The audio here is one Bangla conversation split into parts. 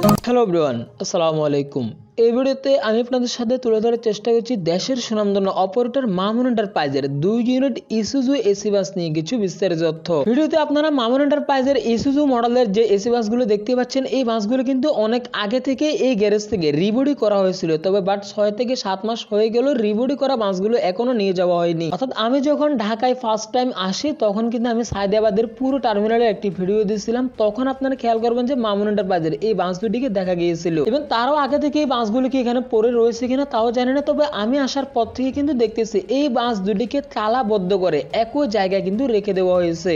হ্যালো এভরিওয়ান, আসসালামু আলাইকুম। এই ভিডিওতে আমি আপনাদের সাথে তুলে ধরার চেষ্টা করছি দেশের সুনামধন্য অপারেটর মামুন এন্টারপ্রাইজের 2 ইউনিট ইসুজু এসি বাস নিয়ে কিছু বিস্তারিত তথ্য। ভিডিওতে আপনারা মামুন এন্টারপ্রাইজের ইসুজু মডেলের যে এসি বাসগুলো দেখতে পাচ্ছেন, এই বাসগুলো কিন্তু অনেক আগে থেকে এই গ্যারেজ থেকে রিবডি করা হয়েছিল, তবে বাট 6 থেকে 7 মাস হয়ে গেল রিবডি করা বাসগুলো এখনো নিয়ে যাওয়া হয়নি। অর্থাৎ আমি যখন ঢাকায় ফার্স্ট টাইম আসি তখন কিন্তু আমি সাইদাবাদের পুরো টার্মিনালের একটি ভিডিও দিয়েছিলাম। তখন আপনারা খেয়াল করবেন যে মামুন এন্টারপ্রাইজের এই বাস দুটিকে দেখা গিয়েছিল এবং তারও আগে থেকে এই বাসগুলো কি এখানে পড়ে রয়েছে কিনা তাও জানি না, তবে আমি আসার পর থেকে কিন্তু দেখতেছি এই বাস দুটিকে তালাবদ্ধ করে একই জায়গায় কিন্তু রেখে দেওয়া হয়েছে।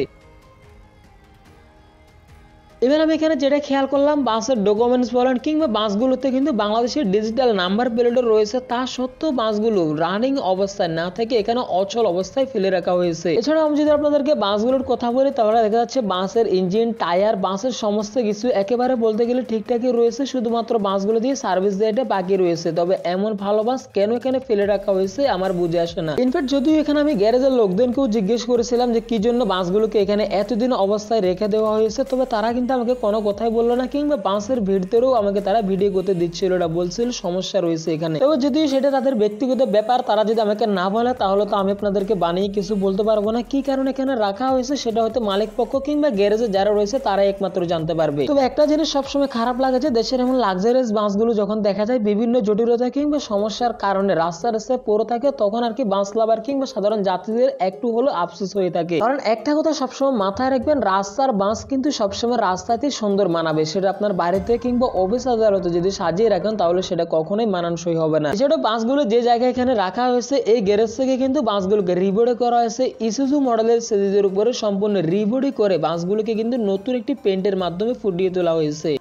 এবার আমি এখানে যেটা খেয়াল করলাম, বাসের ডকুমেন্টস বলেন কিংবা বাসগুলোতে কিন্তু বাংলাদেশের ডিজিটাল নাম্বার প্লেটও রয়েছে, তা সত্ত্বেও বাসগুলো রানিং অবস্থায় না থেকে এখানে অচল অবস্থায় ফেলে রাখা হয়েছে। এছাড়াও আমি যদি আপনাদেরকে বাসগুলোর কথা বলি তাহলে দেখা যাচ্ছে বাসের ইঞ্জিন, টায়ার, বাসের সমস্ত কিছু একেবারে বলতে গেলে ঠিকঠাকই রয়েছে, শুধুমাত্র বাসগুলো দিয়ে সার্ভিস দেওয়াটা বাকি রয়েছে। তবে এমন ভালো বাস কেন এখানে ফেলে রাখা হয়েছে আমার বুঝে আসে না। ইনফ্যাক্ট যদিও এখানে আমি গ্যারেজের লোকদেরকেও জিজ্ঞেস করেছিলাম যে কি জন্য বাসগুলোকে এখানে এতদিন অবস্থায় রেখে দেওয়া হয়েছে, তবে তারা কিন্তু আমাকে কোনো কথাই বললো না, কিংবা বাসের ভিড়তেও আমাকে তারা ভিডিও করতে দিচ্ছিল না, বলছিল সমস্যা রয়েছে এখানে। তবে যদিও সেটা তাদের ব্যক্তিগত ব্যাপার, তারা যদি আমাকে না বলে তাহলে তো আমি আপনাদেরকে বানিয়ে কিছু বলতে পারবো না। কি কারণে এখানে রাখা হয়েছে সেটা হয়তো মালিক পক্ষ কিংবা গ্যারেজে যারা রয়েছে তারা একমাত্র জানতে পারবে। তবে একটা জিনিস সবসময় খারাপ লাগে যে দেশের এমন লাক্সারিয়াস বাসগুলো যখন দেখা যায় বিভিন্ন জটিলতা কিংবা সমস্যার কারণে রাস্তায় পড়ে থাকে, তখন আর কি বাস লাভার কিংবা সাধারণ যাত্রীদের একটু হলো আফসোস হয়ে থাকে। কারণ একটা কথা সবসময় মাথায় রাখবেন, রাস্তার বাস কিন্তু সবসময় রাস্তাতে সুন্দর মানাবে, সেটা আপনার বাড়িতে কিংবা অফিস আদালতে যদি সাজিয়ে রাখেন তাহলে সেটা কখনোই মানানসই হবে না। সেটা বাসগুলো যে জায়গায় এখানে রাখা হয়েছে এই গ্যারেজ থেকে কিন্তু বাসগুলোকে রিবডি করা হয়েছে ইসুজু মডেলের সিরিজের উপরে সম্পূর্ণ রিবডি করে বাসগুলোকে কিন্তু নতুন একটি পেইন্টের মাধ্যমে ফুটিয়ে তোলা হয়েছে।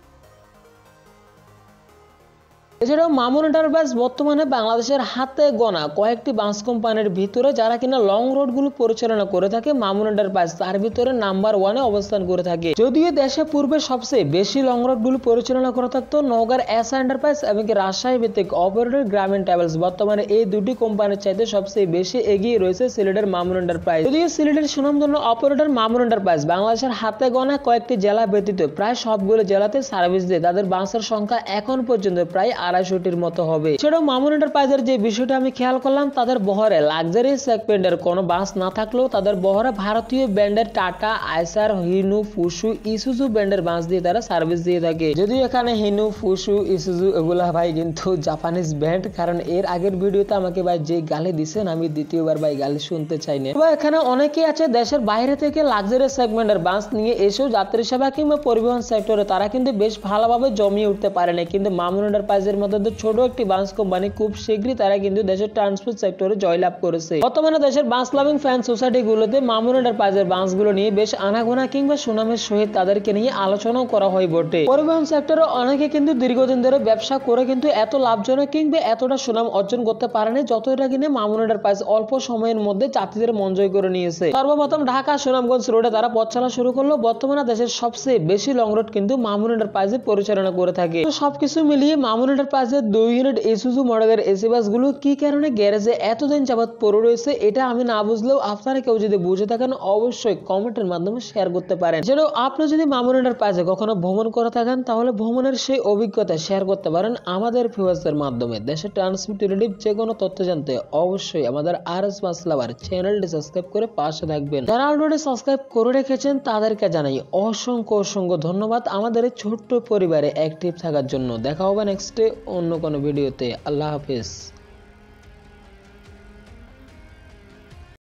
এছাড়াও মামুন এন্টারপ্রাইজ বর্তমানে বাংলাদেশের হাতে গোনা কয়েকটি বাস কোম্পানির ভিতরে যারা কিনা লং রোড গুলো পরিচালনা করে থাকে, মামুন এন্টারপ্রাইজ তার ভিতরে নাম্বার 1 এ অবস্থান করে থাকে। যদিও দেশে পূর্বে সবচেয়ে বেশি লং রোড গুলো পরিচালনা করে থাকতো নওগাঁর এসআ এন্টারপ্রাইজ এবং রাজশাহী ভিত্তিক অপারেটর গ্রামীণ ট্রাভেলস, বর্তমানে এই দুটি কোম্পানির চাইতে সবচেয়ে বেশি এগিয়ে রয়েছে সিলেটের মামুন এন্টারপ্রাইজ। যদিও সিলেটের সুনামধন্য অপারেটর মামুন এন্টারপ্রাইজ বাংলাদেশের হাতে গোনা কয়েকটি জেলা ব্যতীত প্রায় সবগুলো জেলাতে সার্ভিস দেয়, তাদের বাসের সংখ্যা এখন পর্যন্ত প্রায় 250-টির মতো হবে। সেটাও মামুন এন্টারপ্রাইজের যে বিষয়টা আমি খেয়াল করলাম, তাদের বহরে লাক্সারি সেগমেন্টের কোনো বাস না থাকলেও তাদের বহরে ভারতীয় ব্র্যান্ডের টাটা, আইসার, হিনু, ফুসু, ইসুজু ব্র্যান্ডের বাস দিয়ে তারা সার্ভিস দিয়ে থাকে। যদিও এখানে হিনু, ফুসু, ইসুজু এগুলা ভাই কিন্তু জাপানিজ ব্র্যান্ড, কারণ এর আগের ভিডিওতে আমাকে ভাই যে গালি দিছেন আমি দ্বিতীয়বার ভাই গালি শুনতে চাই না। তবে এখানে অনেকেই আছে দেশের বাইরে থেকে লাক্সারি সেগমেন্টের বাস নিয়ে এসেও যাত্রী সেবা কিংবা পরিবহন সেক্টরে তারা কিন্তু বেশ ভালোভাবে জমিয়ে উঠতে পারে না, কিন্তু মামুন এন্টারপ্রাইজের মধ্যে ছোট একটি বাস কোম্পানি খুব শীঘ্রই তারা কিন্তু দেশের ট্রান্সপোর্ট সেক্টরে জয়লাভ করেছে। বর্তমানে দেশের বাস লাভিং ফ্যান সোসাইটি গুলোতে মামুন এন্টারপ্রাইজের বাসগুলো নিয়ে বেশ আনাগোনা কিংবা সুনামের সহিত তাদেরকে নিয়ে আলোচনাও করা হয় বটে। পরিবহন সেক্টরে অনেকে কিন্তু দীর্ঘদিন ধরে ব্যবসা করে কিন্তু এত লাভজনক কিংবা এতটা সুনাম অর্জন করতে পারেনি যতটা কিনে মামুন এন্টারপ্রাইজ অল্প সময়ের মধ্যে যাত্রীদের মন জয় করে নিয়েছে। সর্বপ্রথম ঢাকা সুনামগঞ্জ রোডে তারা পথ চলা শুরু করলো। বর্তমানে দেশের সবচেয়ে বেশি লং রোড কিন্তু মামুন এন্টারপ্রাইজে পরিচালনা করে থাকে। তো সবকিছু মিলিয়ে মামুন এন্টারপ্রাইজের 2 ইউনিট ইসুজু মডেলের এসি বাসগুলো কি কারণে গ্যারেজে এতদিন যাবত পড়ে রয়েছে এটা আমি না বুঝলেও আপনারা কেউ যদি বুঝে থাকেন অবশ্যই কমেন্টের মাধ্যমে শেয়ার করতে পারেন। যেটা আপনি যদি মামুন এন্টারপ্রাইজে কখনো ভ্রমণ করে থাকেন তাহলে ভ্রমণের সেই অভিজ্ঞতা শেয়ার করতে পারেন আমাদের ভিউয়ার্সদের মাধ্যমে। দেশের ট্রান্সপোর্ট রিলেটিভ যে কোনো তথ্য জানতে অবশ্যই আমাদের আরএস বাস লাভার চ্যানেলটি সাবস্ক্রাইব করে পাশে থাকবেন। যারা অলরেডি সাবস্ক্রাইব করে রেখেছেন তাদেরকে জানাই অসংখ্য অসংখ্য ধন্যবাদ আমাদের এই ছোট্ট পরিবারে অ্যাক্টিভ থাকার জন্য। দেখা হবে নেক্সটে অন্য কোনো ভিডিওতে। আল্লাহ হাফেজ।